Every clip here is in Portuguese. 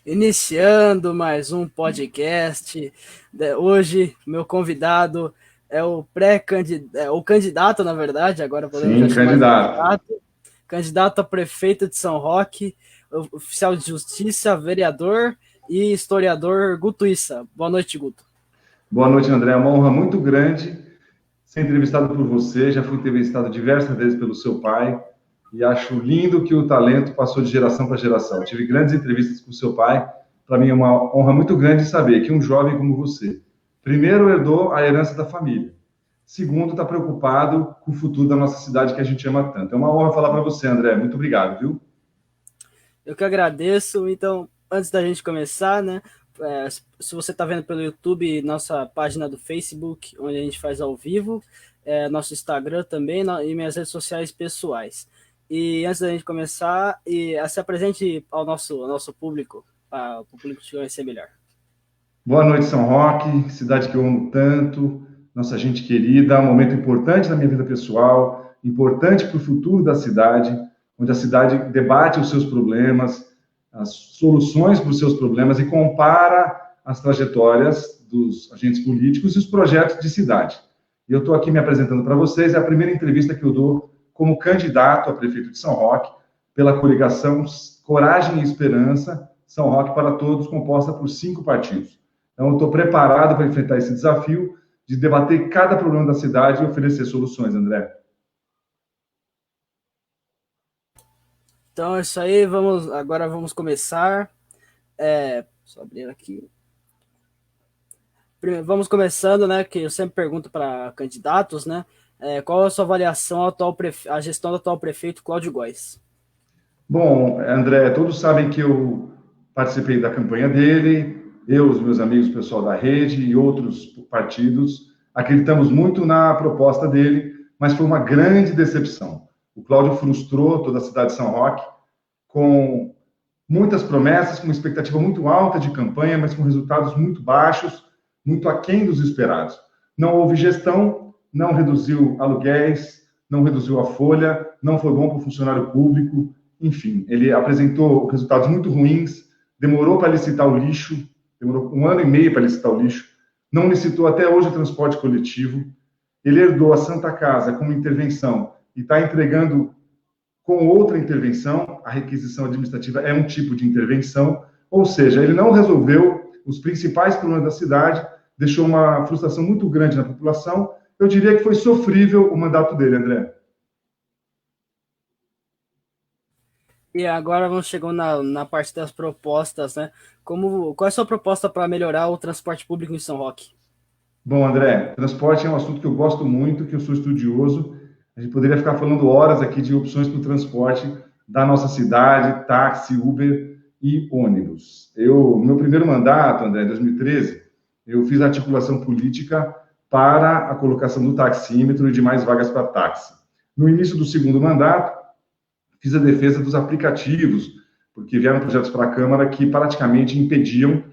Iniciando mais um podcast. Hoje, meu convidado é o pré-candidato, o candidato, na verdade, agora podemos já Sim, chamar de candidato. candidato a prefeito de São Roque, oficial de justiça, vereador e historiador Guto Issa. Boa noite, Guto. Boa noite, André. É uma honra muito grande ser entrevistado por você. Já fui entrevistado diversas vezes pelo seu pai e acho lindo que o talento passou de geração para geração. Tive grandes entrevistas com o seu pai. Para mim é uma honra muito grande saber que um jovem como você, primeiro, herdou a herança da família. Segundo, está preocupado com o futuro da nossa cidade que a gente ama tanto. É uma honra falar para você, André. Muito obrigado, viu? Eu que agradeço. Então, antes da gente começar, né? Se você está vendo pelo YouTube, nossa página do Facebook, onde a gente faz ao vivo, nosso Instagram também e minhas redes sociais pessoais. E antes da gente começar, se apresente ao nosso público, para o público te conhecer melhor. Boa noite, São Roque, cidade que eu amo tanto, nossa gente querida, um momento importante na minha vida pessoal, importante para o futuro da cidade, onde a cidade debate os seus problemas, as soluções para os seus problemas e compara as trajetórias dos agentes políticos e os projetos de cidade. E eu estou aqui me apresentando para vocês, é a primeira entrevista que eu dou como candidato a prefeito de São Roque, pela coligação Coragem e Esperança, São Roque para Todos, composta por 5 partidos. Então, eu estou preparado para enfrentar esse desafio de debater cada problema da cidade e oferecer soluções, André. Então é isso aí, agora vamos começar. Só abrir aqui. Vamos começando, né? Que eu sempre pergunto para candidatos, né? Qual a sua avaliação à gestão do atual prefeito Cláudio Góes? Bom, André, todos sabem que eu participei da campanha dele, eu, os meus amigos, o pessoal da rede e outros partidos, acreditamos muito na proposta dele, mas foi uma grande decepção. O Cláudio frustrou toda a cidade de São Roque com muitas promessas, com uma expectativa muito alta de campanha, mas com resultados muito baixos, muito aquém dos esperados. Não houve gestão, não reduziu aluguéis, não reduziu a folha, não foi bom para o funcionário público, enfim, ele apresentou resultados muito ruins, demorou para licitar o lixo, demorou 1 ano e meio para licitar o lixo, não licitou até hoje o transporte coletivo, ele herdou a Santa Casa como intervenção e está entregando com outra intervenção, a requisição administrativa é um tipo de intervenção, ou seja, ele não resolveu os principais problemas da cidade, deixou uma frustração muito grande na população. Eu diria que foi sofrível o mandato dele, André. E agora vamos chegando na parte das propostas, né? Qual é a sua proposta para melhorar o transporte público em São Roque? Bom, André, transporte é um assunto que eu gosto muito, que eu sou estudioso. A gente poderia ficar falando horas aqui de opções para o transporte da nossa cidade, táxi, Uber e ônibus. No meu primeiro mandato, André, em 2013, eu fiz articulação política para a colocação do taxímetro e de mais vagas para táxi. No início do segundo mandato, fiz a defesa dos aplicativos, porque vieram projetos para a Câmara que praticamente impediam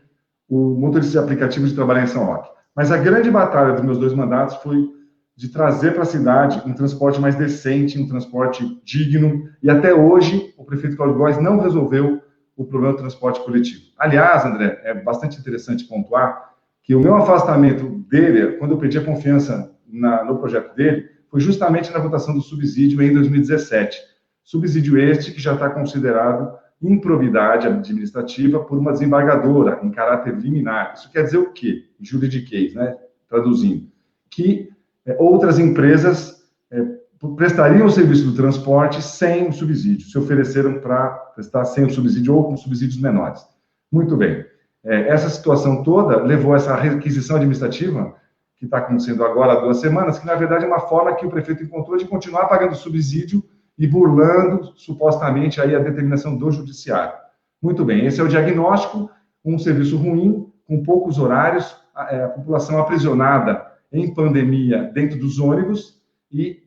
o motorista de aplicativo de trabalhar em São Roque. Mas a grande batalha dos meus 2 mandatos foi de trazer para a cidade um transporte mais decente, um transporte digno, e até hoje o prefeito Cláudio Góes não resolveu o problema do transporte coletivo. Aliás, André, é bastante interessante pontuar que o meu afastamento dele, quando eu pedi a confiança no projeto dele, foi justamente na votação do subsídio em 2017. Subsídio este que já está considerado improbidade administrativa por uma desembargadora em caráter liminar. Isso quer dizer o quê? Juridiquês, né? Traduzindo. Que outras empresas prestariam o serviço do transporte sem o subsídio, se ofereceram para prestar sem o subsídio ou com subsídios menores. Muito bem. Essa situação toda levou a essa requisição administrativa, que está acontecendo agora há 2 semanas, que na verdade é uma forma que o prefeito encontrou de continuar pagando subsídio e burlando, supostamente, aí a determinação do judiciário. Muito bem, esse é o diagnóstico, um serviço ruim, com poucos horários, a população aprisionada em pandemia dentro dos ônibus. E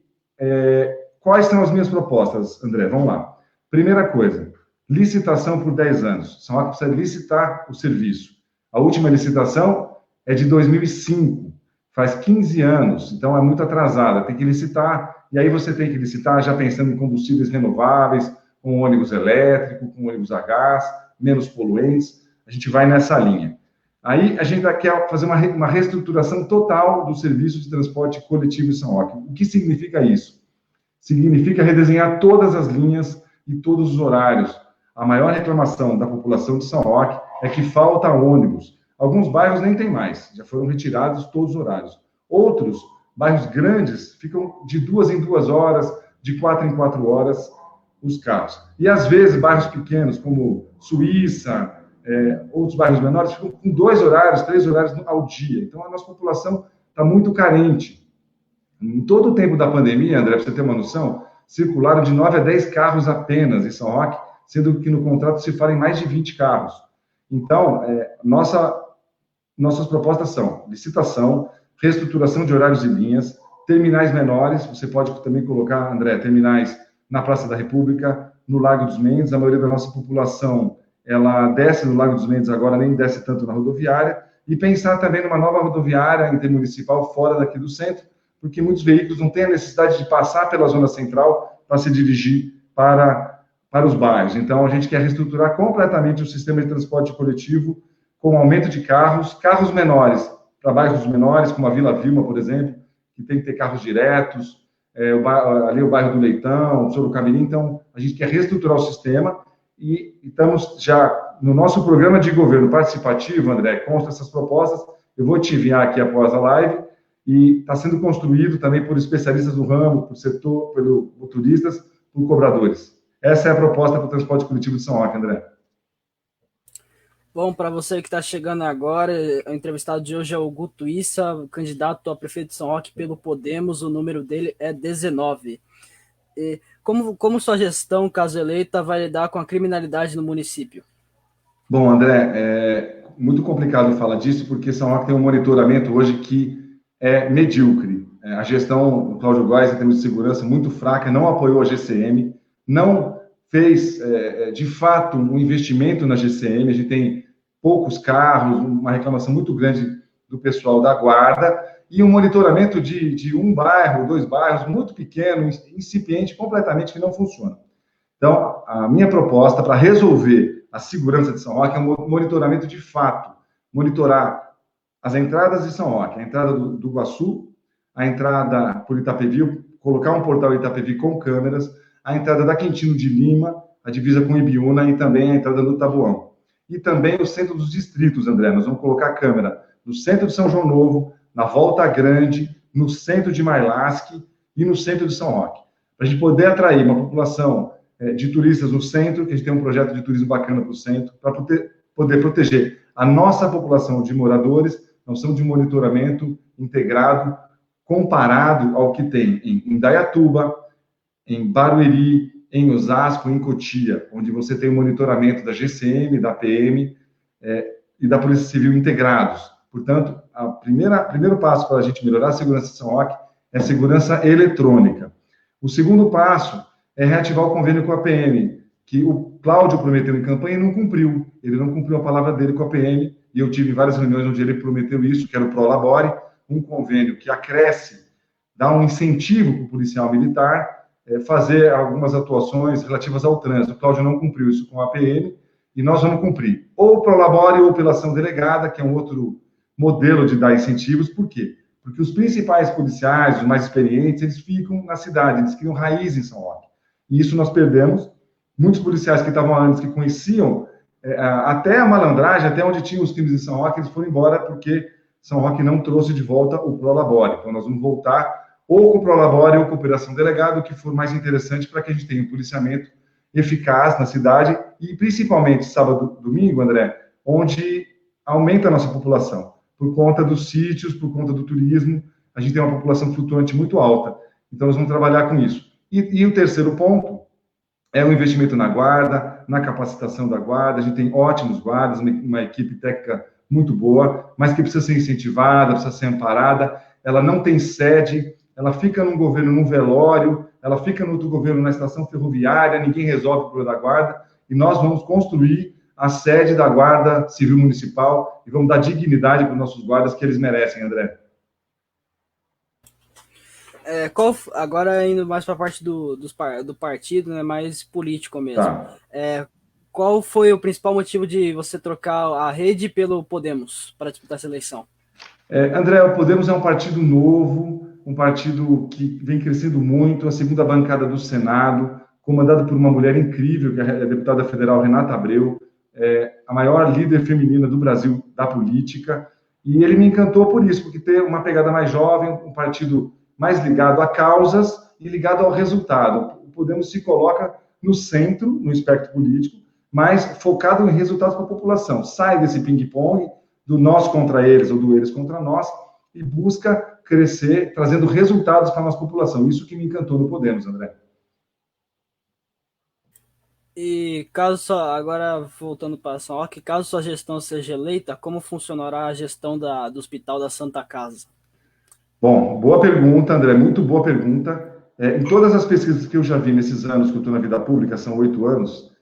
quais são as minhas propostas, André? Vamos lá. Primeira coisa, licitação por 10 anos. São Roque precisa licitar o serviço. A última licitação é de 2005, faz 15 anos, então é muito atrasada, tem que licitar. E aí você tem que licitar já pensando em combustíveis renováveis, com ônibus elétrico, com ônibus a gás, menos poluentes. a gente vai nessa linha. Aí a gente quer fazer uma reestruturação total do serviço de transporte coletivo em São Roque. O que significa isso? Significa redesenhar todas as linhas e todos os horários. A maior reclamação da população de São Roque é que falta ônibus. Alguns bairros nem tem mais, já foram retirados todos os horários. Outros, bairros grandes, ficam de 2 em 2 horas, de 4 em 4 horas, os carros. E, às vezes, bairros pequenos, como Suíça, outros bairros menores, ficam com 2 horários, 3 horários ao dia. Então, a nossa população está muito carente. Em todo o tempo da pandemia, André, para você ter uma noção, circularam de 9 a 10 carros apenas em São Roque, sendo que no contrato se fala em mais de 20 carros. Então, nossas propostas são licitação, reestruturação de horários e linhas, terminais menores, você pode também colocar, André, terminais na Praça da República, no Lago dos Mendes, a maioria da nossa população, ela desce no Lago dos Mendes agora, nem desce tanto na rodoviária, e pensar também numa nova rodoviária intermunicipal fora daqui do centro, porque muitos veículos não têm a necessidade de passar pela zona central para se dirigir para os bairros. Então, a gente quer reestruturar completamente o sistema de transporte coletivo, com aumento de carros menores, para bairros menores, como a Vila Vilma, por exemplo, que tem que ter carros diretos, ali o bairro do Leitão, o Sorocabini. Então, a gente quer reestruturar o sistema e estamos já no nosso programa de governo participativo, André, consta essas propostas, eu vou te enviar aqui após a live, e está sendo construído também por especialistas do ramo, por setor, por motoristas, por cobradores. Essa é a proposta para o transporte coletivo de São Roque, André. Bom, para você que está chegando agora, o entrevistado de hoje é o Guto Issa, candidato a prefeito de São Roque pelo Podemos, o número dele é 19. E como sua gestão, caso eleita, vai lidar com a criminalidade no município? Bom, André, é muito complicado falar disso, porque São Roque tem um monitoramento hoje que é medíocre. A gestão do Cláudio Góes, em termos de segurança, muito fraca, não apoiou a GCM, não fez, de fato, um investimento na GCM. A gente tem poucos carros, uma reclamação muito grande do pessoal da guarda, e um monitoramento de um bairro, 2 bairros, muito pequeno, incipiente, completamente, que não funciona. Então, a minha proposta para resolver a segurança de São Roque é um monitoramento de fato, monitorar as entradas de São Roque, a entrada do Iguaçu, a entrada por Itapevi, colocar um portal Itapevi com câmeras, a entrada da Quintino de Lima, a divisa com Ibiúna, e também a entrada do Taboão. E também o centro dos distritos, André, nós vamos colocar câmera no centro de São João Novo, na Volta Grande, no centro de Mailasque e no centro de São Roque, para a gente poder atrair uma população de turistas no centro, que a gente tem um projeto de turismo bacana para o centro, para poder proteger a nossa população de moradores. Nós somos de um monitoramento integrado, comparado ao que tem em Indaiatuba, em Barueri, em Osasco, em Cotia, onde você tem o monitoramento da GCM, da PM e da Polícia Civil integrados. Portanto, o primeiro passo para a gente melhorar a segurança de São Roque é a segurança eletrônica. O segundo passo é reativar o convênio com a PM, que o Cláudio prometeu em campanha e não cumpriu. Ele não cumpriu a palavra dele com a PM, e eu tive várias reuniões onde ele prometeu isso, que era o Prolabore, um convênio que acresce, dá um incentivo para o policial militar fazer algumas atuações relativas ao trânsito. O Cláudio não cumpriu isso com a PM, e nós vamos cumprir, ou Prolabore ou pela ação delegada, que é um outro modelo de dar incentivos. Por quê? Porque os principais policiais, os mais experientes, eles ficam na cidade, eles criam raiz em São Roque. E isso nós perdemos. Muitos policiais que estavam antes, que conheciam até a malandragem, até onde tinham os crimes em São Roque, eles foram embora porque São Roque não trouxe de volta o Prolabore. Então, nós vamos voltar ou com o Prolabore ou com a operação delegada, o que for mais interessante para que a gente tenha um policiamento eficaz na cidade e, principalmente, sábado e domingo, André, onde aumenta a nossa população. Por conta dos sítios, por conta do turismo, a gente tem uma população flutuante muito alta. Então, nós vamos trabalhar com isso. E o terceiro ponto é o investimento na guarda, na capacitação da guarda. A gente tem ótimos guardas, uma equipe técnica muito boa, mas que precisa ser incentivada, precisa ser amparada. Ela não tem sede, ela fica num governo num velório, ela fica no outro governo na estação ferroviária, ninguém resolve o problema da guarda, e nós vamos construir a sede da Guarda Civil Municipal e vamos dar dignidade para os nossos guardas que eles merecem, André. Agora indo mais para a parte do partido, né, mais político mesmo. Tá. qual foi o principal motivo de você trocar a Rede pelo Podemos para disputar essa eleição? André, o Podemos é um partido novo, um partido que vem crescendo muito, a segunda bancada do Senado, comandada por uma mulher incrível, que é a deputada federal Renata Abreu, a maior líder feminina do Brasil da política, e ele me encantou por isso, porque tem uma pegada mais jovem, um partido mais ligado a causas e ligado ao resultado. O Podemos se coloca no centro, no espectro político, mas focado em resultados para a população. Sai desse ping-pong do nós contra eles ou do eles contra nós e busca crescer, trazendo resultados para a nossa população. Isso que me encantou no Podemos, André. E agora voltando para São Roque, caso sua gestão seja eleita, como funcionará a gestão do Hospital da Santa Casa? Bom, boa pergunta, André, muito boa pergunta. Em todas as pesquisas que eu já vi nesses anos que eu estou na vida pública, são 8 anos,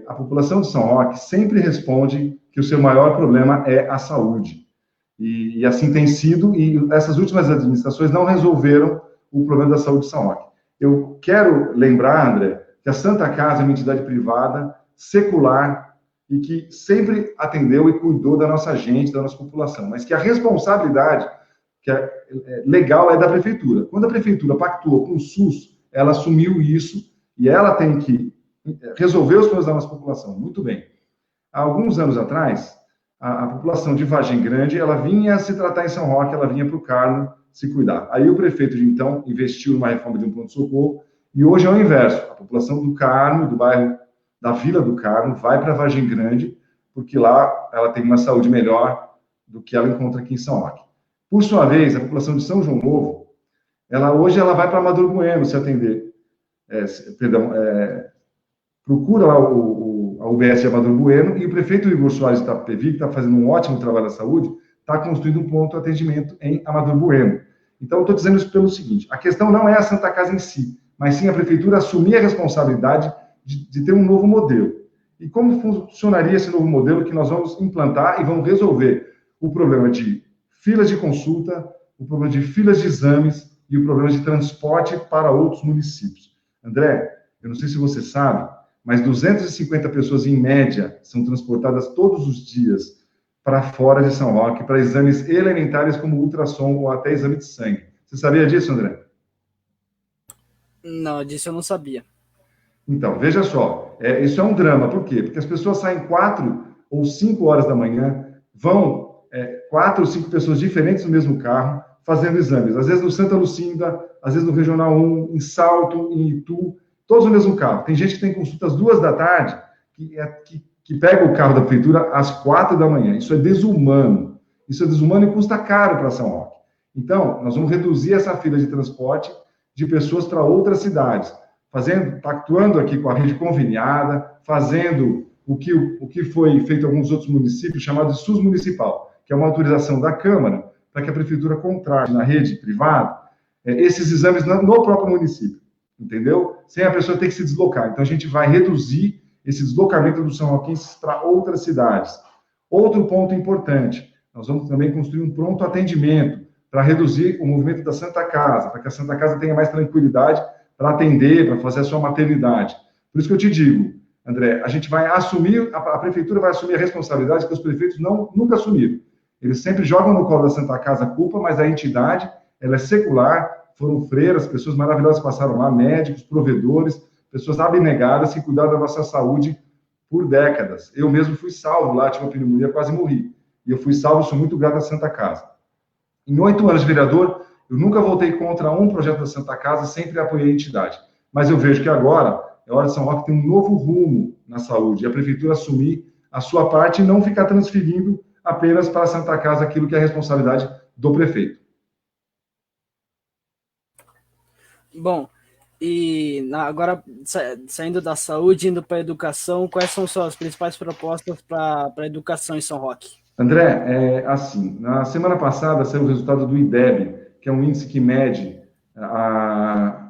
a população de São Roque sempre responde que o seu maior problema é a saúde. E assim tem sido, e essas últimas administrações não resolveram o problema da saúde de São Roque. Eu quero lembrar, André, que a Santa Casa é uma entidade privada, secular, e que sempre atendeu e cuidou da nossa gente, da nossa população, mas que a responsabilidade que legal é da prefeitura. Quando a prefeitura pactuou com o SUS, ela assumiu isso e ela tem que resolver os problemas da nossa população. Muito bem. Há alguns anos atrás, a população de Vargem Grande, ela vinha se tratar em São Roque, ela vinha para o Carmo se cuidar. Aí o prefeito de então investiu numa reforma de um pronto-socorro e hoje é o inverso. A população do Carmo, do bairro da Vila do Carmo, vai para Vargem Grande, porque lá ela tem uma saúde melhor do que ela encontra aqui em São Roque. Por sua vez, a população de São João Novo, hoje ela vai para Amador Bueno se atender. Procura lá a UBS de Amador Bueno e o prefeito Igor Soares de Itapevi, que está fazendo um ótimo trabalho na saúde, está construindo um ponto de atendimento em Amador Bueno. Então, eu estou dizendo isso pelo seguinte, a questão não é a Santa Casa em si, mas sim a prefeitura assumir a responsabilidade de ter um novo modelo. E como funcionaria esse novo modelo que nós vamos implantar e vamos resolver o problema de filas de consulta, o problema de filas de exames e o problema de transporte para outros municípios. André, eu não sei se você sabe, mas 250 pessoas, em média, são transportadas todos os dias para fora de São Roque, para exames elementares como ultrassom ou até exame de sangue. Você sabia disso, André? Não, disso eu não sabia. Então, veja só, isso é um drama. Por quê? Porque as pessoas saem 4 ou 5 horas da manhã, vão 4 ou 5 pessoas diferentes no mesmo carro, fazendo exames. Às vezes no Santa Lucinda, às vezes no Regional 1, em Salto, em Itu, todos no mesmo carro. Tem gente que tem consulta às 2 da tarde, que pega o carro da prefeitura às 4 da manhã. Isso é desumano. Isso é desumano e custa caro para São Roque. Então, nós vamos reduzir essa fila de transporte de pessoas para outras cidades, pactuando aqui com a rede conveniada, fazendo o que foi feito em alguns outros municípios, chamado de SUS municipal, que é uma autorização da Câmara para que a prefeitura contrate na rede privada esses exames no próprio município, entendeu? Sem a pessoa ter que se deslocar. Então, a gente vai reduzir esse deslocamento dos são roquenses para outras cidades. Outro ponto importante, nós vamos também construir um pronto atendimento para reduzir o movimento da Santa Casa, para que a Santa Casa tenha mais tranquilidade para atender, para fazer a sua maternidade. Por isso que eu te digo, André, a gente vai assumir, a prefeitura vai assumir a responsabilidade que os prefeitos nunca assumiram. Eles sempre jogam no colo da Santa Casa a culpa, mas a entidade, ela é secular, foram freiras, pessoas maravilhosas passaram lá, médicos, provedores, pessoas abnegadas que cuidaram da nossa saúde por décadas. Eu mesmo fui salvo lá, tive uma pneumonia, quase morri. E eu fui salvo, sou muito grato à Santa Casa. Em 8 anos de vereador, eu nunca voltei contra um projeto da Santa Casa, sempre apoiei a entidade. Mas eu vejo que agora é hora de São Roque ter um novo rumo na saúde, e a prefeitura assumir a sua parte e não ficar transferindo apenas para a Santa Casa aquilo que é a responsabilidade do prefeito. Bom, e agora saindo da saúde, indo para a educação, quais são suas principais propostas para a educação em São Roque? André, assim, na semana passada saiu o resultado do IDEB, que é um índice que mede a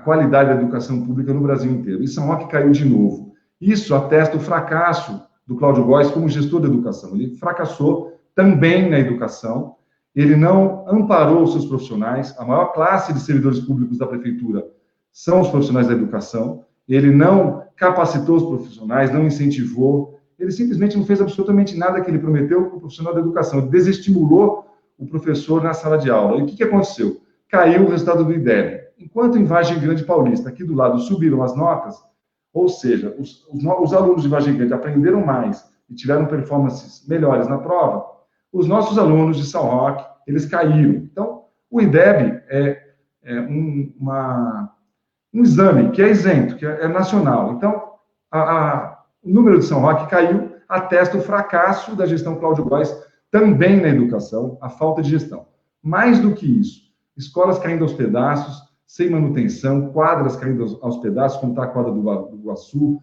qualidade da educação pública no Brasil inteiro. E São Roque caiu de novo. Isso atesta o fracasso do Cláudio Góes como gestor da educação. Ele fracassou também na educação, ele não amparou os seus profissionais, a maior classe de servidores públicos da prefeitura são os profissionais da educação, ele não capacitou os profissionais, não incentivou, ele simplesmente não fez absolutamente nada que ele prometeu para o profissional da educação, ele desestimulou o professor na sala de aula. E o que aconteceu? Caiu o resultado do IDEB. Enquanto em Vargem Grande Paulista, aqui do lado, subiram as notas, ou seja, os alunos de Vargem Grande aprenderam mais e tiveram performances melhores na prova, os nossos alunos de São Roque, eles caíram. Então, o IDEB é um exame que é isento, que é nacional. Então, o número de São Roque caiu, atesta o fracasso da gestão Cláudio Góes também na educação, a falta de gestão. Mais do que isso, escolas caindo aos pedaços, sem manutenção, quadras caindo aos pedaços, como está a quadra do Iguaçu,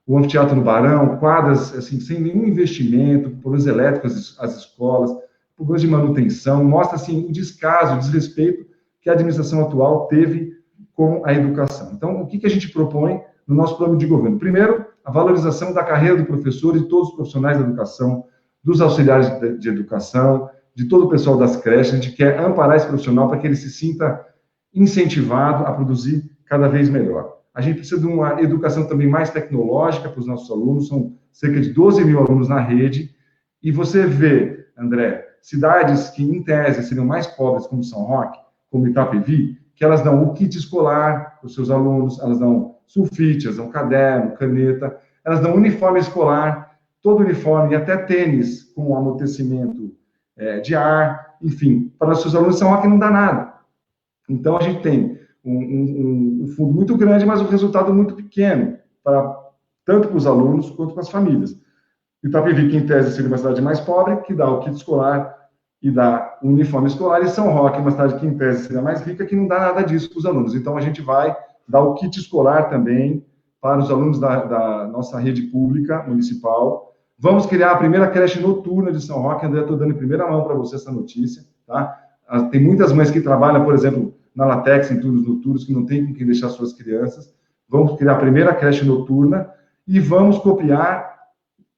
o anfiteatro no Barão, quadras assim, sem nenhum investimento, problemas elétricos às escolas, problemas de manutenção, mostra assim, o descaso, o desrespeito que a administração atual teve com a educação. Então, o que a gente propõe no nosso plano de governo? Primeiro, a valorização da carreira do professor e de todos os profissionais da educação, dos auxiliares de educação, de todo o pessoal das creches. A gente quer amparar esse profissional para que ele se sinta incentivado a produzir cada vez melhor. A gente precisa de uma educação também mais tecnológica para os nossos alunos, são cerca de 12 mil alunos na rede, e você vê, André, cidades que, em tese, seriam mais pobres, como São Roque, como Itapevi, que elas dão o kit escolar para os seus alunos, elas dão sulfite, elas dão caderno, caneta, elas dão uniforme escolar, todo uniforme, e até tênis com amortecimento de ar, enfim, para os seus alunos São Roque não dá nada. Então, a gente tem um fundo muito grande, mas um resultado muito pequeno, tanto para os alunos quanto para as famílias. Itapevi, que em tese seria uma cidade mais pobre, que dá o kit escolar e dá o uniforme escolar, e São Roque, uma cidade que em tese seria mais rica, que não dá nada disso para os alunos. Então, a gente vai dar o kit escolar também para os alunos da nossa rede pública municipal. Vamos criar a primeira creche noturna de São Roque. André, estou dando em primeira mão para você essa notícia, tá? Tem muitas mães que trabalham, por exemplo, na Latex, em turnos noturnos, que não tem com quem deixar suas crianças. Vamos criar a primeira creche noturna e vamos copiar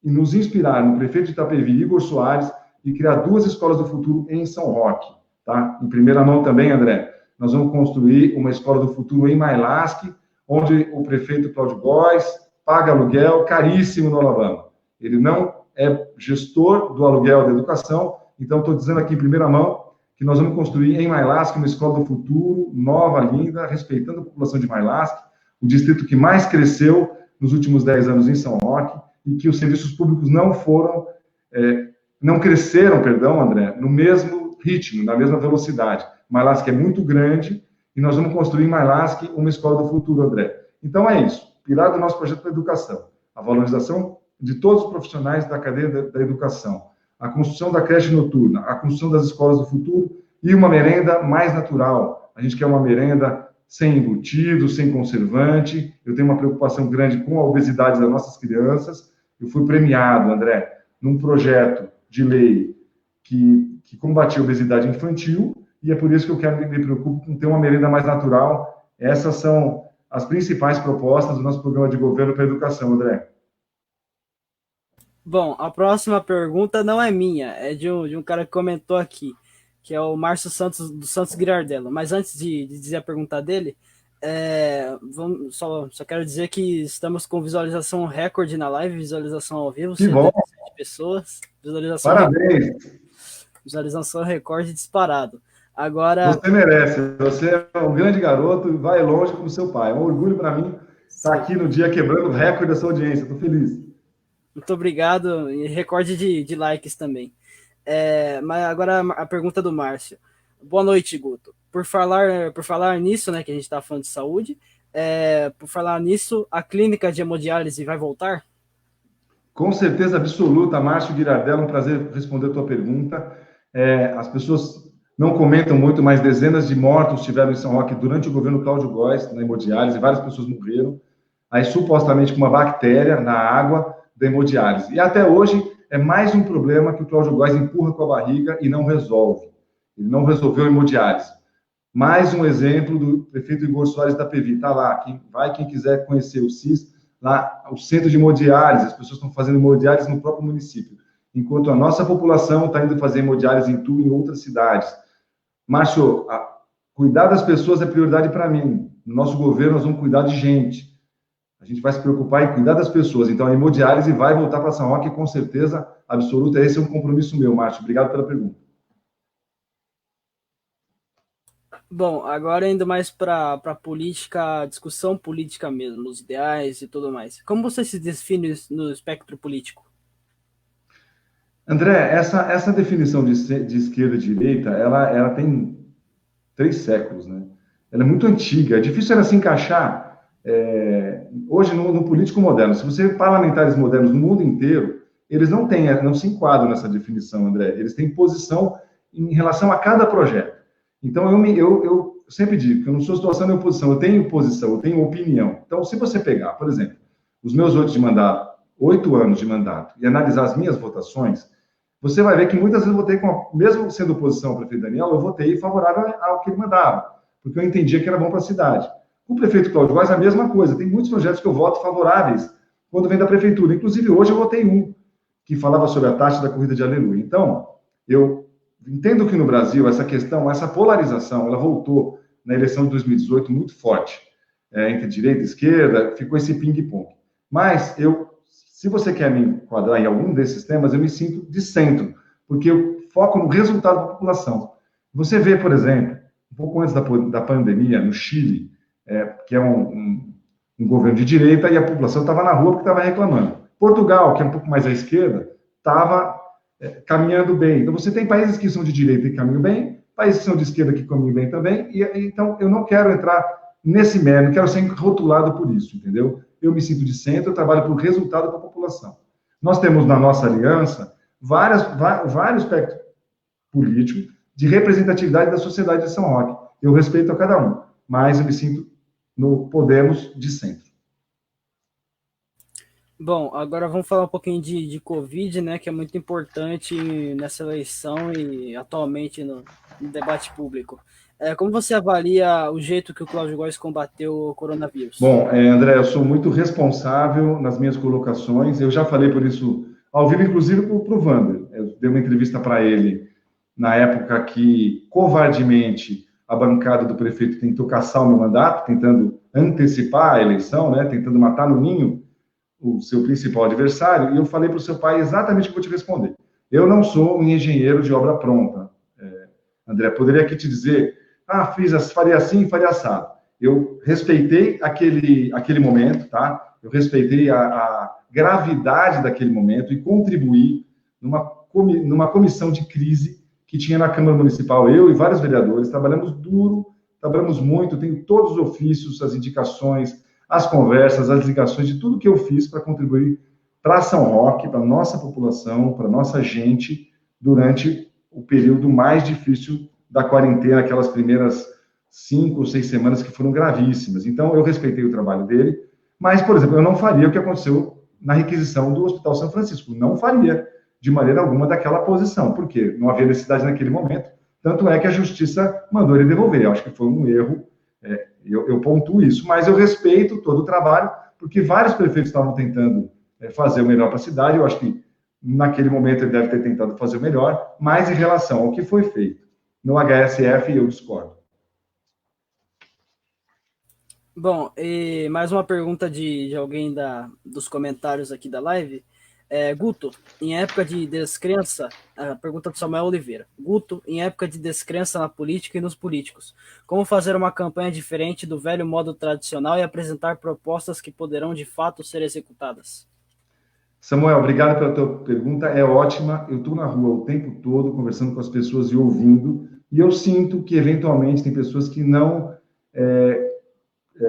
e nos inspirar no prefeito de Itapevi, Igor Soares, e criar 2 escolas do futuro em São Roque, tá? Em primeira mão também, André, nós vamos construir uma escola do futuro em Mailasque, onde o prefeito Cláudio Góes paga aluguel caríssimo no Alabama. Ele não é gestor do aluguel da educação, então estou dizendo aqui em primeira mão que nós vamos construir em Mailasque uma escola do futuro, nova, linda, respeitando a população de Mailasque, o distrito que mais cresceu nos últimos 10 anos em São Roque, e que os serviços públicos não cresceram, André, no mesmo ritmo, na mesma velocidade. Mailasque é muito grande e nós vamos construir em Mailasque uma escola do futuro, André. Então é isso, pilar do nosso projeto da educação, a valorização de todos os profissionais da cadeia da educação, a construção da creche noturna, a construção das escolas do futuro e uma merenda mais natural. A gente quer uma merenda sem embutido, sem conservante. Eu tenho uma preocupação grande com a obesidade das nossas crianças. Eu fui premiado, André, num projeto de lei que combatia a obesidade infantil, e é por isso que me preocupo com ter uma merenda mais natural. Essas são as principais propostas do nosso programa de governo para a educação, André. Bom, a próxima pergunta não é minha, é de um cara que comentou aqui, que é o Márcio Santos, do Santos Girardello. Mas antes de dizer a pergunta dele, só quero dizer que estamos com visualização recorde na live, visualização ao vivo, que bom. pessoas, visualização parabéns, recorde, visualização recorde disparado. Agora, você merece, você é um grande garoto e vai longe como seu pai. É um orgulho para mim estar aqui no dia quebrando o recorde da sua audiência. Estou feliz. Muito obrigado, e recorde de likes também. Mas agora a pergunta do Márcio. Boa noite, Guto. Por falar nisso, né, que a gente está falando de saúde, por falar nisso, a clínica de hemodiálise vai voltar? Com certeza absoluta, Márcio Girardello, um prazer responder a tua pergunta. As pessoas não comentam muito, mas dezenas de mortos tiveram em São Roque durante o governo Cláudio Góes, na hemodiálise, várias pessoas morreram, aí supostamente com uma bactéria na água da hemodiálise. E até hoje é mais um problema que o Cláudio Góes empurra com a barriga e não resolve. Ele não resolveu a hemodiálise. Mais um exemplo do prefeito Igor Soares da Itapevi. Está lá, quem quiser conhecer o CIS, lá o centro de hemodiálise, as pessoas estão fazendo hemodiálise no próprio município, enquanto a nossa população está indo fazer hemodiálise em em outras cidades. Márcio, cuidar das pessoas é prioridade para mim. No nosso governo, nós vamos cuidar de gente. A gente vai se preocupar em cuidar das pessoas. Então, a hemodiálise vai voltar para São Roque, com certeza absoluta. Esse é um compromisso meu, Márcio. Obrigado pela pergunta. Bom, agora indo mais para política, discussão política mesmo, os ideais e tudo mais. Como você se define no espectro político? André, essa definição de esquerda e direita, ela tem 3 séculos, né? Ela é muito antiga, é difícil ela se encaixar hoje no político moderno. Se você parlamentares modernos no mundo inteiro, eles não se enquadram nessa definição, André. Eles têm posição em relação a cada projeto. Então, eu sempre digo que eu não sou situação de oposição, eu tenho posição, eu tenho opinião. Então, se você pegar, por exemplo, os meus 8 anos de mandato, e analisar as minhas votações, você vai ver que muitas vezes eu votei, mesmo sendo oposição ao prefeito Daniel, eu votei favorável ao que ele mandava, porque eu entendia que era bom para a cidade. Com o prefeito Cláudio Góes, a mesma coisa. Tem muitos projetos que eu voto favoráveis quando vem da prefeitura. Inclusive, hoje eu votei um que falava sobre a taxa da corrida de Aleluia. Então, eu entendo que no Brasil essa questão, essa polarização, ela voltou na eleição de 2018 muito forte, entre direita e esquerda, ficou esse ping-pong. Mas se você quer me enquadrar em algum desses temas, eu me sinto de centro, porque eu foco no resultado da população. Você vê, por exemplo, um pouco antes da pandemia, no Chile, que é um governo de direita, e a população estava na rua porque estava reclamando. Portugal, que é um pouco mais à esquerda, estava caminhando bem. Então, você tem países que são de direita e caminham bem, países que são de esquerda que caminham bem também, então eu não quero entrar nesse mérito, não quero ser rotulado por isso, entendeu? Eu me sinto de centro, eu trabalho por resultado para a população. Nós temos na nossa aliança vários aspectos políticos de representatividade da sociedade de São Roque. Eu respeito a cada um, mas eu me sinto no Podemos de centro. Bom, agora vamos falar um pouquinho de Covid, né, que é muito importante nessa eleição e atualmente no debate público. Como você avalia o jeito que o Cláudio Góes combateu o coronavírus? Bom, André, eu sou muito responsável nas minhas colocações. Eu já falei por isso ao vivo, inclusive para o Wander. Eu dei uma entrevista para ele na época que, covardemente, a bancada do prefeito tentou caçar o meu mandato, tentando antecipar a eleição, né, tentando matar no ninho o seu principal adversário, e eu falei para o seu pai exatamente o que eu vou te responder. Eu não sou um engenheiro de obra pronta, André. Poderia aqui te dizer, faria assim, faria assado. Eu respeitei aquele momento, tá? Eu respeitei a gravidade daquele momento e contribuí numa comissão de crise que tinha na Câmara Municipal. Eu e vários vereadores trabalhamos duro, trabalhamos muito, tenho todos os ofícios, as indicações, as conversas, as ligações de tudo que eu fiz para contribuir para São Roque, para a nossa população, para a nossa gente, durante o período mais difícil da quarentena, aquelas primeiras 5 ou 6 semanas que foram gravíssimas. Então, eu respeitei o trabalho dele, mas, por exemplo, eu não faria o que aconteceu na requisição do Hospital São Francisco. Não faria, de maneira alguma, daquela posição, porque não havia necessidade naquele momento. Tanto é que a Justiça mandou ele devolver. Eu acho que foi um erro. Eu pontuo isso, mas eu respeito todo o trabalho, porque vários prefeitos estavam tentando fazer o melhor para a cidade. Eu acho que naquele momento ele deve ter tentado fazer o melhor, mas em relação ao que foi feito no HSF, eu discordo. Bom, e mais uma pergunta de alguém dos comentários aqui da live. Guto, em época de descrença, a pergunta do Samuel Oliveira. Guto, em época de descrença na política e nos políticos, como fazer uma campanha diferente do velho modo tradicional e apresentar propostas que poderão de fato ser executadas? Samuel, obrigado pela tua pergunta, é ótima. Eu estou na rua o tempo todo, conversando com as pessoas e ouvindo, e eu sinto que, eventualmente, tem pessoas que não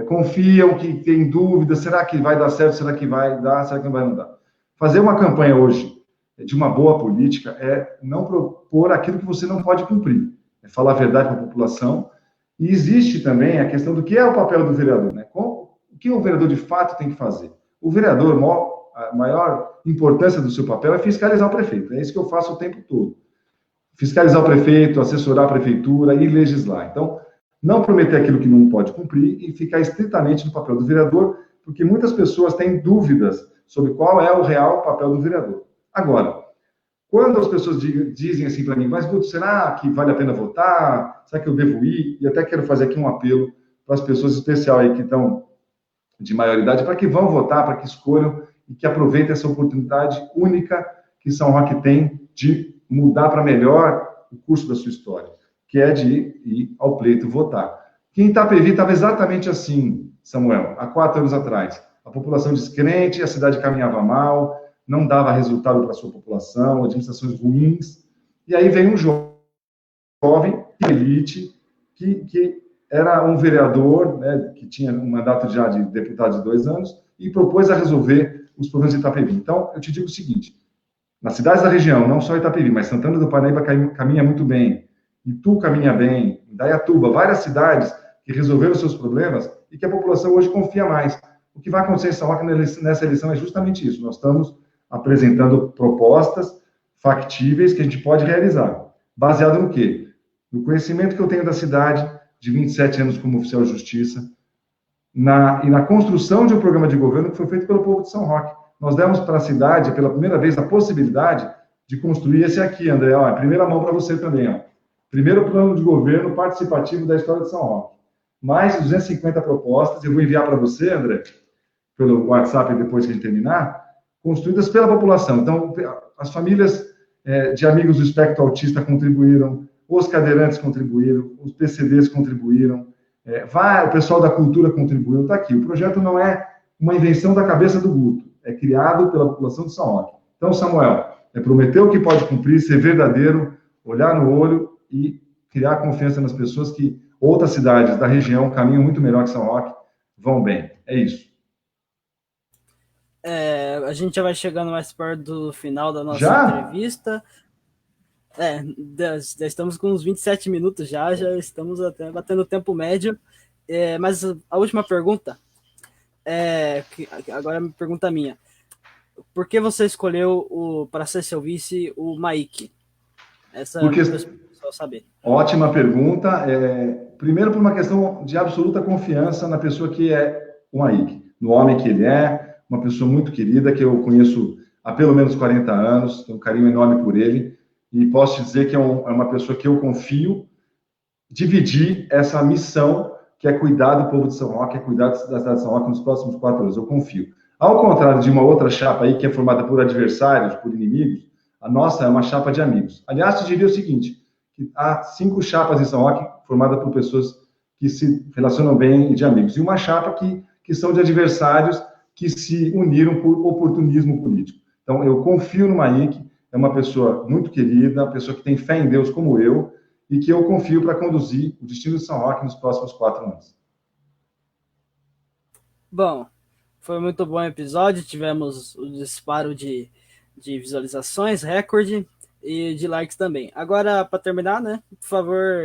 confiam, que têm dúvidas, será que vai dar certo, será que vai dar, será que não vai dar? Fazer uma campanha hoje de uma boa política é não propor aquilo que você não pode cumprir, é falar a verdade para a população. E existe também a questão do que é o papel do vereador, né? O que o vereador de fato tem que fazer? O vereador, a maior importância do seu papel é fiscalizar o prefeito. É isso que eu faço o tempo todo. Fiscalizar o prefeito, assessorar a prefeitura e legislar. Então, não prometer aquilo que não pode cumprir e ficar estritamente no papel do vereador, porque muitas pessoas têm dúvidas sobre qual é o real papel do vereador. Agora, quando as pessoas dizem assim para mim, mas, Guto, será que vale a pena votar? Será que eu devo ir? E até quero fazer aqui um apelo para as pessoas especiais aí que estão de maioridade, para que vão votar, para que escolham e que aproveitem essa oportunidade única que São Roque tem de mudar para melhor o curso da sua história, que é de ir ao pleito votar. Que em Itapevi estava exatamente assim, Samuel, há 4 anos atrás. A população descrente, a cidade caminhava mal, não dava resultado para a sua população, administrações ruins. E aí vem um jovem, elite, que era um vereador, né, que tinha um mandato já de deputado de 2 anos, e propôs a resolver os problemas de Itapevi. Então, eu te digo o seguinte, nas cidades da região, não só Itapevi, mas Santana do Parnaíba caminha muito bem, Itu caminha bem, Indaiatuba, várias cidades que resolveram seus problemas e que a população hoje confia mais. O que vai acontecer em São Roque nessa eleição é justamente isso. Nós estamos apresentando propostas factíveis que a gente pode realizar. Baseado no quê? No conhecimento que eu tenho da cidade, de 27 anos como oficial de justiça, e na construção de um programa de governo que foi feito pelo povo de São Roque. Nós demos para a cidade, pela primeira vez, a possibilidade de construir esse aqui, André. Ó, primeira mão para você também. Ó. Primeiro plano de governo participativo da história de São Roque. Mais 250 propostas, eu vou enviar para você, André, pelo WhatsApp depois que a gente terminar, construídas pela população. Então, as famílias de amigos do espectro autista contribuíram, os cadeirantes contribuíram, os PCDs contribuíram, o pessoal da cultura contribuiu, está aqui. O projeto não é uma invenção da cabeça do Guto, é criado pela população de São Roque. Então, Samuel, é prometer o que pode cumprir, ser verdadeiro, olhar no olho e criar confiança nas pessoas que outras cidades da região caminham muito melhor que São Roque, vão bem. É isso. A gente já vai chegando mais perto do final da nossa entrevista. Já estamos com uns 27 minutos já estamos até batendo o tempo médio. Mas a última pergunta, que agora é uma pergunta minha. Por que você escolheu para ser seu vice o Maíque? Essa é a pessoa saber. Ótima pergunta. Primeiro, por uma questão de absoluta confiança na pessoa que é o Maíque, no homem que ele é, uma pessoa muito querida, que eu conheço há pelo menos 40 anos, tenho um carinho enorme por ele, e posso te dizer que é uma pessoa que eu confio dividir essa missão, que é cuidar do povo de São Roque, é cuidar da cidade de São Roque nos próximos 4 anos, eu confio. Ao contrário de uma outra chapa aí, que é formada por adversários, por inimigos, a nossa é uma chapa de amigos. Aliás, te diria o seguinte, que há 5 chapas em São Roque formadas por pessoas que se relacionam bem e de amigos, e uma chapa que são de adversários que se uniram por oportunismo político. Então, eu confio no Maíque, é uma pessoa muito querida, uma pessoa que tem fé em Deus como eu, e que eu confio para conduzir o destino de São Roque nos próximos 4 anos. Bom, foi muito bom o episódio, tivemos o disparo de visualizações, recorde, e de likes também. Agora, para terminar, né, por favor,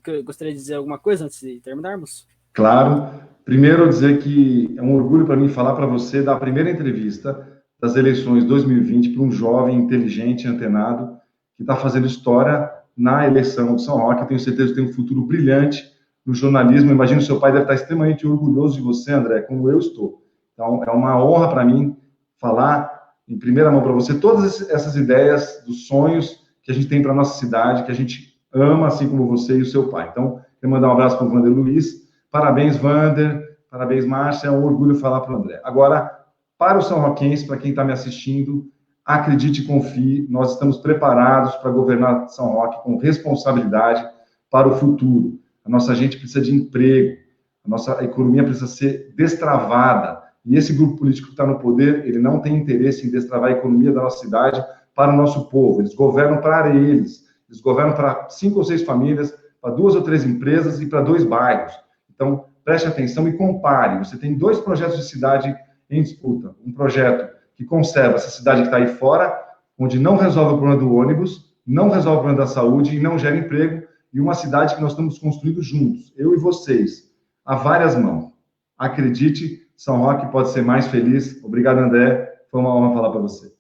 eu gostaria de dizer alguma coisa antes de terminarmos? Claro. Primeiro, dizer que é um orgulho para mim falar para você da primeira entrevista das eleições 2020 para um jovem inteligente, antenado, que está fazendo história na eleição de São Roque. Eu tenho certeza que tem um futuro brilhante no jornalismo. Imagino que seu pai deve estar extremamente orgulhoso de você, André, como eu estou. Então, é uma honra para mim falar em primeira mão para você todas essas ideias, dos sonhos que a gente tem para a nossa cidade, que a gente ama, assim como você e o seu pai. Então, quero mandar um abraço para o Vander Luiz. Parabéns, Vander. Parabéns, Márcia. É um orgulho falar para o André. Agora, para o São Roquense, para quem está me assistindo, acredite e confie, nós estamos preparados para governar São Roque com responsabilidade para o futuro. A nossa gente precisa de emprego, a nossa economia precisa ser destravada, e esse grupo político que está no poder, ele não tem interesse em destravar a economia da nossa cidade para o nosso povo, eles governam para eles governam para 5 ou 6 famílias, para 2 ou 3 empresas e para 2 bairros. Então, preste atenção e compare. Você tem 2 projetos de cidade em disputa. Um projeto que conserva essa cidade que está aí fora, onde não resolve o problema do ônibus, não resolve o problema da saúde e não gera emprego, e uma cidade que nós estamos construindo juntos, eu e vocês, a várias mãos. Acredite, São Roque pode ser mais feliz. Obrigado, André. Foi uma honra falar para você.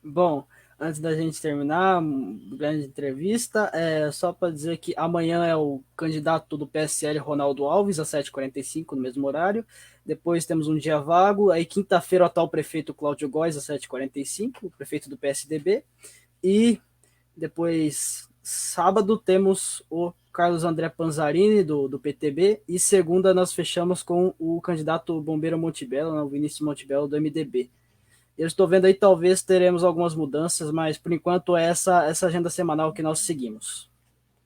Bom, antes da gente terminar, uma grande entrevista, só para dizer que amanhã é o candidato do PSL, Ronaldo Alves, às 7h45, no mesmo horário. Depois temos um dia vago. Aí, quinta-feira, o atual prefeito Cláudio Góes, às 7h45, o prefeito do PSDB. E depois, sábado temos o Carlos André Panzarini, do PTB, e segunda nós fechamos com o candidato Bombeiro Montebello, né, o Vinícius Montebello, do MDB. Eu estou vendo aí, talvez teremos algumas mudanças, mas por enquanto é essa agenda semanal que nós seguimos.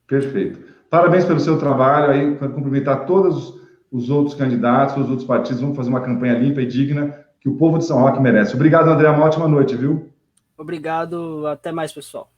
Perfeito. Parabéns pelo seu trabalho aí, para cumprimentar todos os outros candidatos, os outros partidos. Vamos fazer uma campanha limpa e digna que o povo de São Roque merece. Obrigado, André. Uma ótima noite, viu? Obrigado. Até mais, pessoal.